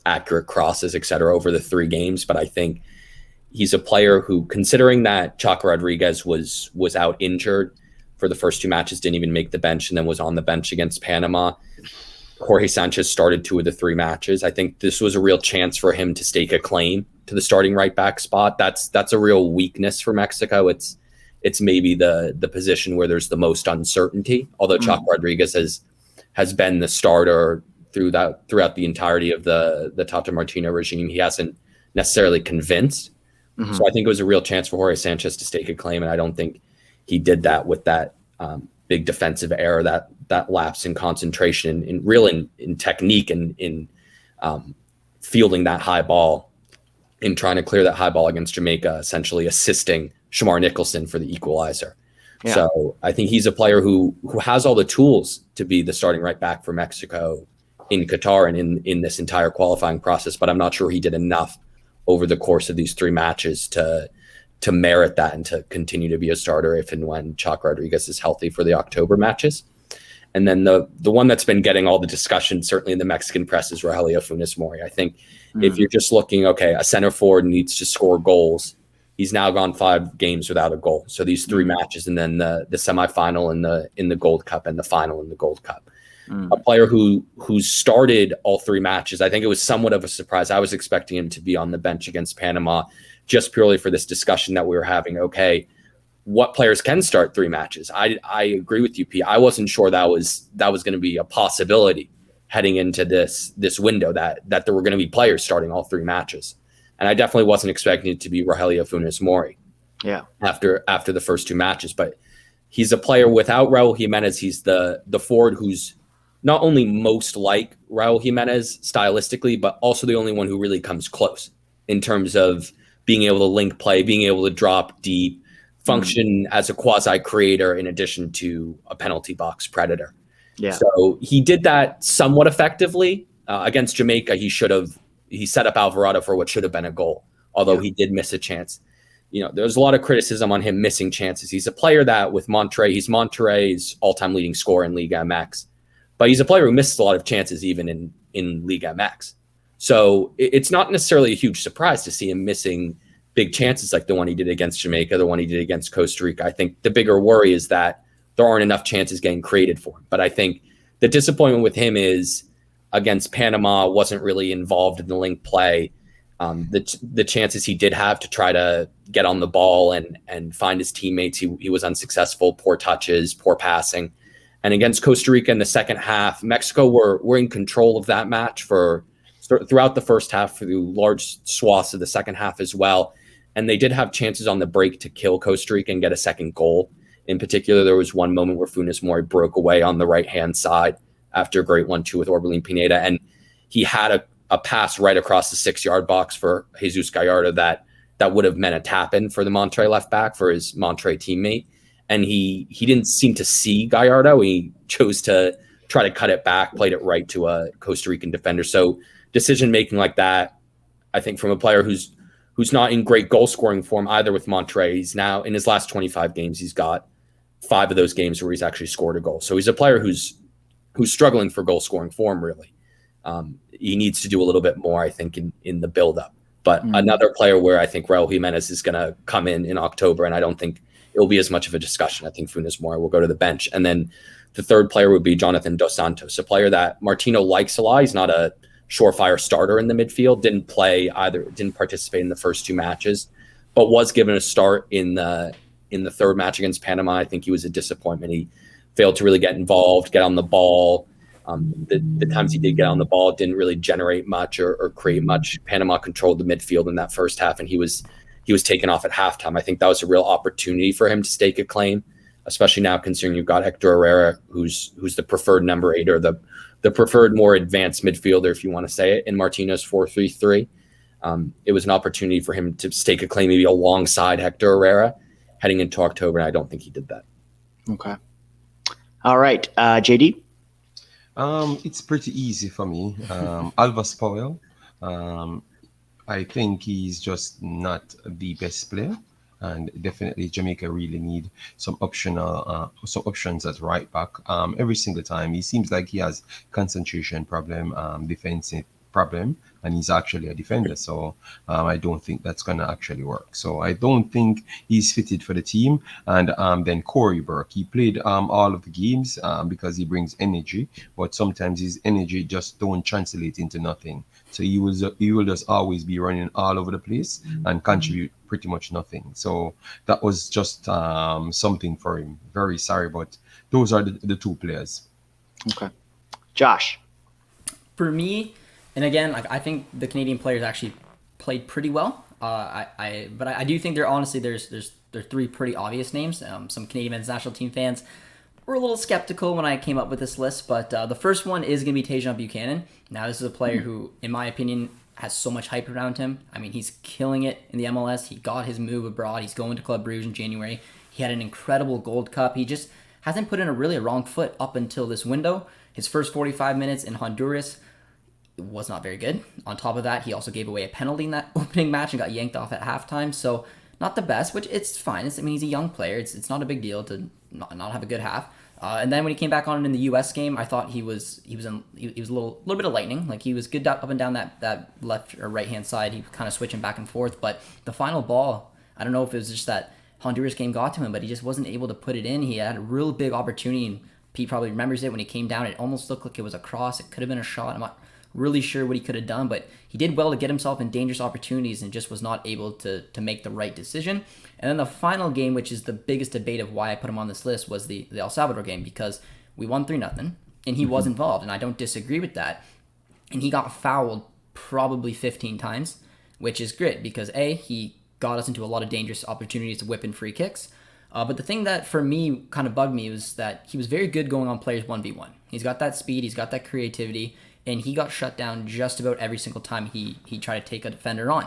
accurate crosses, etc. over the 3 games. But I think he's a player who, considering that Chaco Rodriguez was out injured, for the first 2 matches, didn't even make the bench, and then was on the bench against Panama. Jorge Sanchez started 2 of the 3 matches. I think this was a real chance for him to stake a claim to the starting right back spot. That's a real weakness for Mexico. It's maybe the position where there's the most uncertainty. Although Chuck Rodriguez has been the starter throughout the entirety of the Tata Martino regime, he hasn't necessarily convinced. So I think it was a real chance for Jorge Sanchez to stake a claim, and I don't think he did that with that big defensive error, that lapse in concentration, in technique, and in fielding that high ball, in trying to clear that high ball against Jamaica, essentially assisting Shamar Nicholson for the equalizer. Yeah. So I think he's a player who has all the tools to be the starting right back for Mexico in Qatar and in this entire qualifying process, but I'm not sure he did enough over the course of these 3 matches to merit that and to continue to be a starter if and when Chuck Rodriguez is healthy for the October matches. And then the one that's been getting all the discussion, certainly in the Mexican press, is Rogelio Funes Mori. I think if you're just looking, okay, a center forward needs to score goals. He's now gone 5 games without a goal. So these 3 matches, and then the semifinal in the Gold Cup and the final in the Gold Cup. A player who started all 3 matches. I think it was somewhat of a surprise. I was expecting him to be on the bench against Panama, just purely for this discussion that we were having. Okay, what players can start 3 matches? I agree with you, P. I wasn't sure that was going to be a possibility heading into this window, that there were going to be players starting all 3 matches. And I definitely wasn't expecting it to be Rogelio Funes Mori. Yeah. After the first 2 matches, but he's a player without Raul Jimenez. He's the forward who's not only most like Raul Jimenez stylistically, but also the only one who really comes close in terms of being able to link play, being able to drop deep, function as a quasi-creator in addition to a penalty box predator. Yeah. So he did that somewhat effectively. Against Jamaica, he set up Alvarado for what should have been a goal, although he did miss a chance. There's a lot of criticism on him missing chances. He's a player that with Monterrey, he's Monterrey's all-time leading scorer in Liga MX. But he's a player who misses a lot of chances even in Liga MX. So it's not necessarily a huge surprise to see him missing big chances like the one he did against Jamaica, the one he did against Costa Rica. I think the bigger worry is that there aren't enough chances getting created for him. But I think the disappointment with him is against Panama wasn't really involved in the link play. The chances he did have to try to get on the ball and find his teammates, he was unsuccessful, poor touches, poor passing. And against Costa Rica in the second half, Mexico were in control of that match throughout the first half, through large swaths of the second half as well. And they did have chances on the break to kill Costa Rica and get a second goal. In particular, there was one moment where Funes Mori broke away on the right-hand side after a great 1-2 with Orbelín Pineda. And he had a pass right across the 6-yard box for Jesus Gallardo that would have meant a tap-in for the Monterrey left back, for his Monterrey teammate. And he didn't seem to see Gallardo. He chose to try to cut it back, played it right to a Costa Rican defender. So decision-making like that, I think from a player who's not in great goal-scoring form either with Monterrey. He's now, in his last 25 games, he's got 5 of those games where he's actually scored a goal. So he's a player who's struggling for goal-scoring form, really. He needs to do a little bit more, I think, in the build-up. But another player where I think Raul Jimenez is going to come in October, and I don't think it'll be as much of a discussion. I think Funes Mori will go to the bench. And then the third player would be Jonathan Dos Santos, a player that Martino likes a lot. He's not a surefire starter in the midfield, didn't participate in the first 2 matches, but was given a start in the third match against Panama. I think he was a disappointment. He failed to really get involved, get on the ball. The times he did get on the ball didn't really generate much or create much. Panama controlled the midfield in that first half, and he was taken off at halftime. I think that was a real opportunity for him to stake a claim, especially now considering you've got Hector Herrera, who's the preferred number 8, or the preferred more advanced midfielder, if you want to say it, in Martino's 4-3-3. It was an opportunity for him to stake a claim maybe alongside Hector Herrera heading into October, and I don't think he did that. Okay. All right. JD? It's pretty easy for me. Alvas Powell. I think he's just not the best player, and definitely Jamaica really need some options at right back. Every single time he seems like he has concentration problem, problem, and he's actually a defender. So I don't think that's going to actually work. So I don't think he's fitted for the team. And then Corey Burke, he played all of the games because he brings energy, but sometimes his energy just don't translate into nothing. So he will just always be running all over the place and contribute pretty much nothing. So that was just something for him. Very sorry, but those are the two players. Okay. Josh. For me, and again, like, I think the Canadian players actually played pretty well. But I do think there's three pretty obvious names. Some Canadian men's national team fans were a little skeptical when I came up with this list, but the first one is going to be Tejon Buchanan. Now, this is a player who, in my opinion, has so much hype around him. I mean, he's killing it in the MLS. He got his move abroad. He's going to Club Brugge in January. He had an incredible Gold Cup. He just hasn't put in a wrong foot up until this window. His first 45 minutes in Honduras was not very good. On top of that, he also gave away a penalty in that opening match and got yanked off at halftime. So not the best, which it's fine. He's a young player. It's not a big deal to not have a good half. And then when he came back on in the U.S. game, I thought he was a little bit of lightning. Like, he was good up and down that left or right hand side. He was kind of switching back and forth. But the final ball, I don't know if it was just that Honduras game got to him, but he just wasn't able to put it in. He had a real big opportunity, and Pete probably remembers it when he came down. It almost looked like it was a cross. It could have been a shot. I'm not really sure what he could have done, but he did well to get himself in dangerous opportunities and just was not able to make the right decision. And then the final game, which is the biggest debate of why I put him on this list, was the El Salvador game, because we won 3-0 and he was involved, and I don't disagree with that. And he got fouled probably 15 times, which is great because he got us into a lot of dangerous opportunities to whip in free kicks. But the thing that for me kind of bugged me was that he was very good going on players 1v1. He's got that speed, he's got that creativity, and he got shut down just about every single time he tried to take a defender on.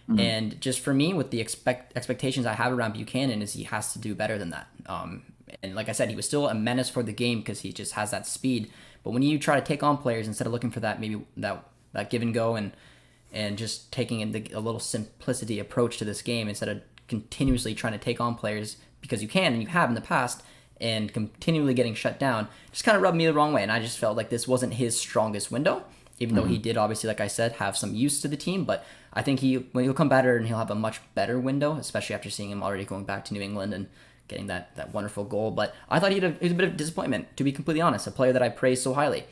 Mm-hmm. And just for me, with the expectations I have around Buchanan, is he has to do better than that. And like I said, he was still a menace for the game because he just has that speed. But when you try to take on players, instead of looking for that maybe that give and go and just taking a little simplicity approach to this game, instead of continuously trying to take on players because you can and you have in the past, and continually getting shut down, just kind of rubbed me the wrong way. And I just felt like this wasn't his strongest window, even though he did obviously, like I said, have some use to the team. But I think he'll come better, and he'll have a much better window, especially after seeing him already going back to New England and getting that wonderful goal. But I thought he was a bit of a disappointment, to be completely honest, a player that I praised so highly.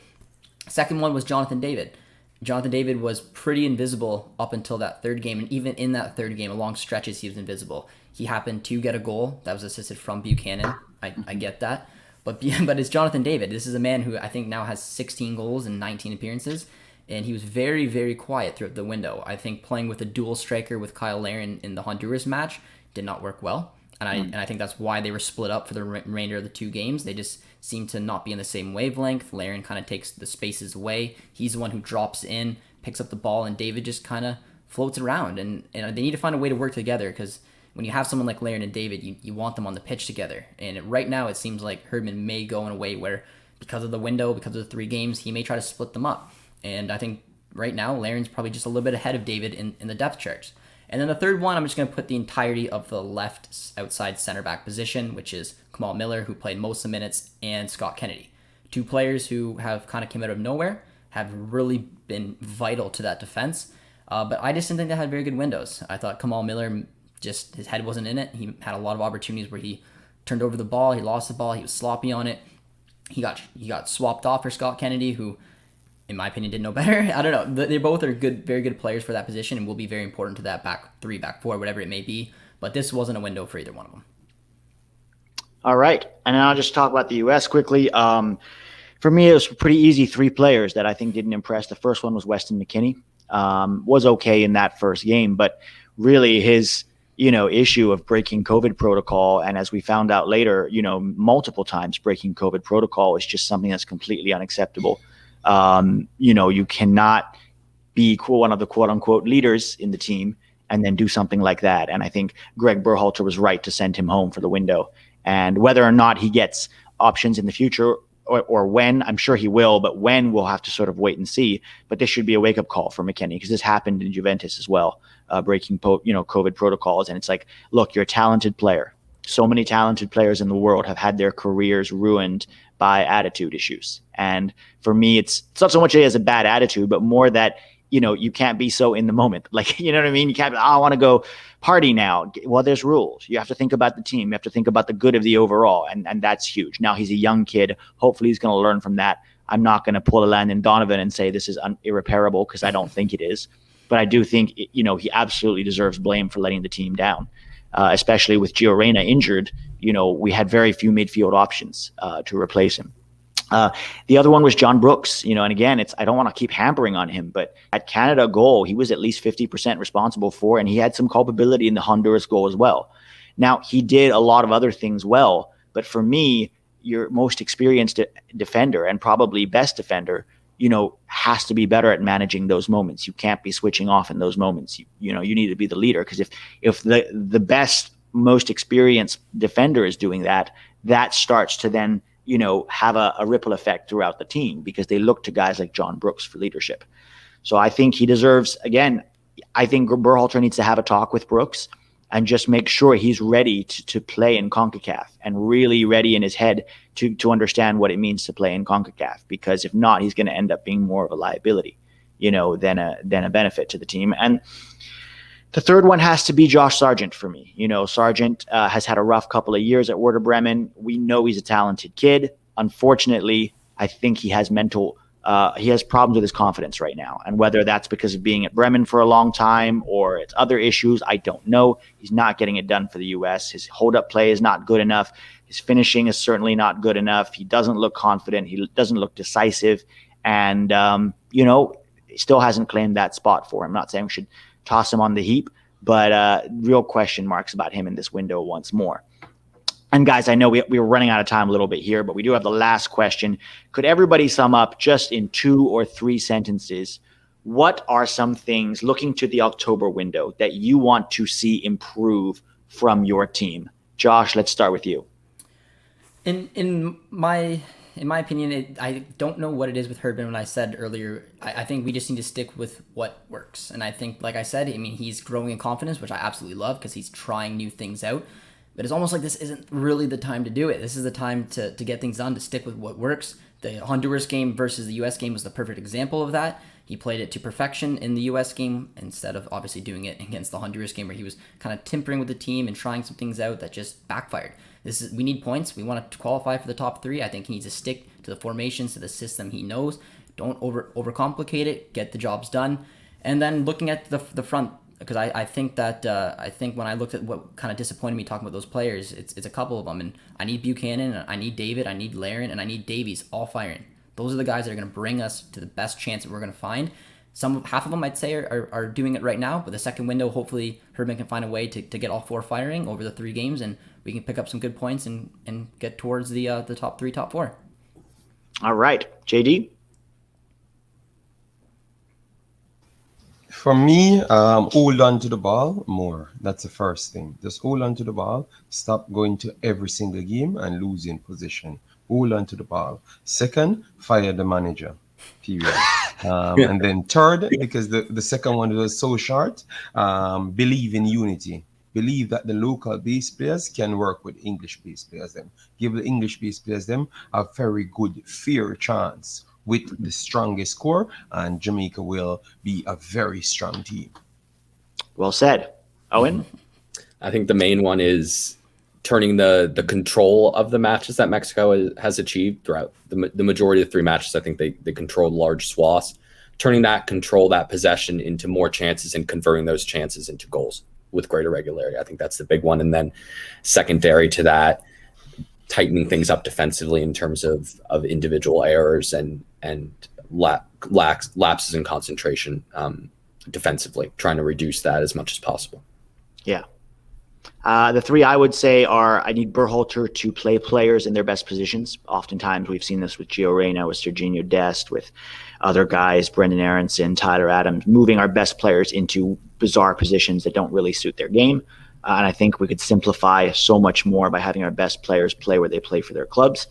Second one was Jonathan David. Jonathan David was pretty invisible up until that third game, and even in that third game, along stretches, he was invisible. He happened to get a goal that was assisted from Buchanan. I get that. But it's Jonathan David. This is a man who I think now has 16 goals and 19 appearances, and he was very, very quiet throughout the window. I think playing with a dual striker with Kyle Laren in the Honduras match did not work well, and I think that's why they were split up for the remainder of the two games. They just seem to not be in the same wavelength. Laren kind of takes the spaces away. He's the one who drops in, picks up the ball, and David just kind of floats around. And they need to find a way to work together, because when you have someone like Laren and David, you want them on the pitch together. And right now it seems like Herdman may go in a way where, because of the window, because of the 3 games, he may try to split them up. And I think right now Laren's probably just a little bit ahead of David in the depth charts. And then the third one, I'm just going to put the entirety of the left outside center back position, which is Kamal Miller, who played most of the minutes, and Scott Kennedy. 2 players who have kind of came out of nowhere, have really been vital to that defense. But I just didn't think they had very good windows. I thought Kamal Miller, just his head wasn't in it. He had a lot of opportunities where he turned over the ball, he lost the ball, he was sloppy on it. He got swapped off for Scott Kennedy, who, in my opinion, did no better. I don't know. They both are good, very good players for that position, and will be very important to that back 3, back 4, whatever it may be. But this wasn't a window for either one of them. All right, and then I'll just talk about the U.S. quickly. For me, it was pretty easy 3 players that I think didn't impress. The first one was Weston McKennie. Was okay in that first game, but really his issue of breaking COVID protocol, and as we found out later, multiple times breaking COVID protocol, is just something that's completely unacceptable. You cannot be one of the quote unquote leaders in the team and then do something like that. And I think Greg Berhalter was right to send him home for the window. And whether or not he gets options in the future, or when, I'm sure he will, but when, we'll have to sort of wait and see. But this should be a wake-up call for McKennie, because this happened in Juventus as well, breaking COVID protocols. And it's like, look, you're a talented player. So many talented players in the world have had their careers ruined by attitude issues. And for me, it's not so much that he has a bad attitude, but more that you can't be so in the moment. Like, you know what I mean? You can't be, I want to go party now. Well, there's rules. You have to think about the team. You have to think about the good of the overall. And that's huge. Now he's a young kid. Hopefully he's going to learn from that. I'm not going to pull a Landon Donovan and say this is irreparable, because I don't think it is. But I do think, he absolutely deserves blame for letting the team down, especially with Gio Reyna injured. We had very few midfield options to replace him. The other one was John Brooks, and again, I don't want to keep hampering on him, but at Canada goal, he was at least 50% responsible for, and he had some culpability in the Honduras goal as well. Now, he did a lot of other things well, but for me, your most experienced defender and probably best defender, has to be better at managing those moments. You can't be switching off in those moments. You need to be the leader, because if the best, most experienced defender is doing that, that starts to then have a ripple effect throughout the team, because they look to guys like John Brooks for leadership. So I think he deserves, again, I think Berhalter needs to have a talk with Brooks and just make sure he's ready to play in CONCACAF, and really ready in his head to understand what it means to play in CONCACAF, because if not, he's going to end up being more of a liability, than a benefit to the team. And the third one has to be Josh Sargent for me. Sargent has had a rough couple of years at Werder Bremen. We know he's a talented kid. Unfortunately, I think he has problems with his confidence right now. And whether that's because of being at Bremen for a long time or it's other issues, I don't know. He's not getting it done for the U.S. His hold-up play is not good enough. His finishing is certainly not good enough. He doesn't look confident. He doesn't look decisive. And, he still hasn't claimed that spot for him. I'm not saying we should toss him on the heap, but real question marks about him in this window once more. And guys, I know we were running out of time a little bit here, but we do have the last question. Could everybody sum up just in 2 or 3 sentences, what are some things looking to the October window that you want to see improve from your team? Josh, let's start with you. In my opinion, I don't know what it is with Herdman. When I said earlier, I think we just need to stick with what works. And I think, like I said, he's growing in confidence, which I absolutely love, because he's trying new things out. But it's almost like this isn't really the time to do it. This is the time to get things done, to stick with what works. The Honduras game versus the U.S. game was the perfect example of that. He played it to perfection in the U.S. game instead of obviously doing it against the Honduras game, where he was kind of tinkering with the team and trying some things out that just backfired. We need points. We want to qualify for the top 3. I think he needs to stick to the formations, to the system he knows. Don't overcomplicate it. Get the jobs done. And then looking at the front, because I think when I looked at what kind of disappointed me talking about those players, it's a couple of them. And I need Buchanan, I need David, I need Laren, and I need Davies all firing. Those are the guys that are going to bring us to the best chance that we're going to find. Half of them I'd say are doing it right now, but the second window, hopefully Herdman can find a way to get all 4 firing over the 3 games, and we can pick up some good points and get towards the top 3, top 4. All right, JD. For me, hold on to the ball more. That's the first thing. Just hold on to the ball. Stop going to every single game and losing position. Hold on to the ball. Second, fire the manager. Period. And then third, because the second one was so short, believe in unity. Believe that the local base players can work with English base players. Them give the English base players them a very good, fair chance with the strongest core, and Jamaica will be a very strong team. Well said. Owen? I think the main one is turning the control of the matches that Mexico has achieved throughout the majority of the 3 matches. I think they controlled large swaths. Turning that control, that possession, into more chances and converting those chances into goals with greater regularity. I think that's the big one. And then secondary to that, tightening things up defensively in terms of individual errors and lapses in concentration defensively, trying to reduce that as much as possible. Yeah. The 3 I would say are, I need Berhalter to play players in their best positions. Oftentimes we've seen this with Gio Reyna, with Serginho Dest, with other guys, Brendan Aronson, Tyler Adams, moving our best players into bizarre positions that don't really suit their game. And I think we could simplify so much more by having our best players play where they play for their clubs.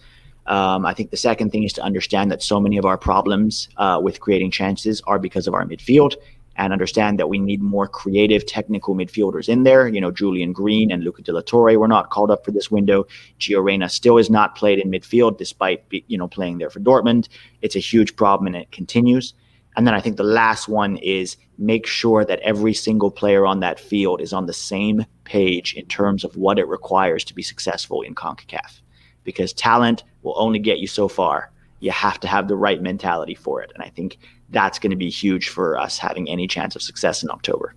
I think the second thing is to understand that so many of our problems with creating chances are because of our midfield, and understand that we need more creative technical midfielders in there. Julian Green and Luca De La Torre were not called up for this window. Gio Reyna still is not played in midfield despite playing there for Dortmund. It's a huge problem, and it continues. And then I think the last one is make sure that every single player on that field is on the same page in terms of what it requires to be successful in CONCACAF. Because talent will only get you so far. You have to have the right mentality for it. And I think that's going to be huge for us having any chance of success in October.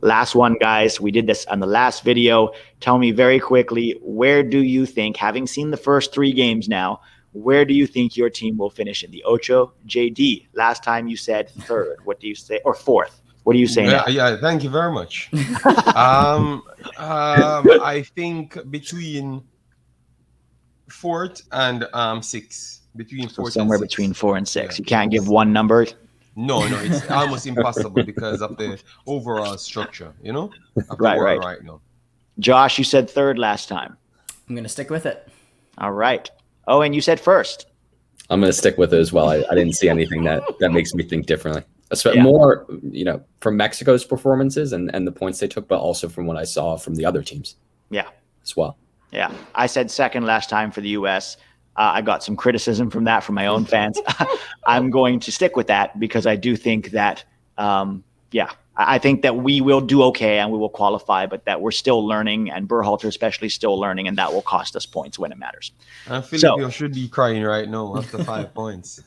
Last one, guys. We did this on the last video. Tell me very quickly, where do you think, having seen the first 3 games now, where do you think your team will finish in the Ocho? JD, last time you said 3rd. What do you say? Or 4th? What do you say now? Yeah, thank you very much. I think between 4th and 6th. Between 4th somewhere and 6th. between 4 and 6. Yeah. You can't give one number. No, it's almost impossible because of the overall structure, of the Right. world right now. Josh, you said 3rd last time. I'm going to stick with it. All right. Owen, you said 1st. I'm going to stick with it as well. I didn't see anything that makes me think differently. Yeah. More, from Mexico's performances and the points they took, but also from what I saw from the other teams. Yeah. As well. Yeah. I said 2nd last time for the U.S. I got some criticism from that from my own fans. I'm going to stick with that because I do think that, I think that we will do okay and we will qualify, but that we're still learning, and Berhalter especially still learning, and that will cost us points when it matters. And Filipino should be crying right now after 5 points.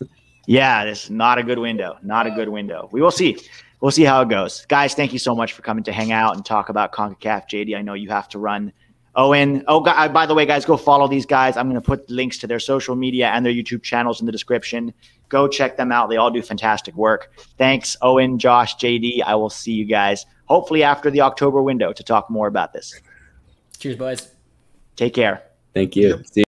Yeah, this is not a good window. Not a good window. We will see. We'll see how it goes. Guys, thank you so much for coming to hang out and talk about CONCACAF. JD, I know you have to run. Owen, by the way, guys, go follow these guys. I'm going to put links to their social media and their YouTube channels in the description. Go check them out. They all do fantastic work. Thanks, Owen, Josh, JD. I will see you guys hopefully after the October window to talk more about this. Cheers, boys. Take care. Thank you. Yep. See you.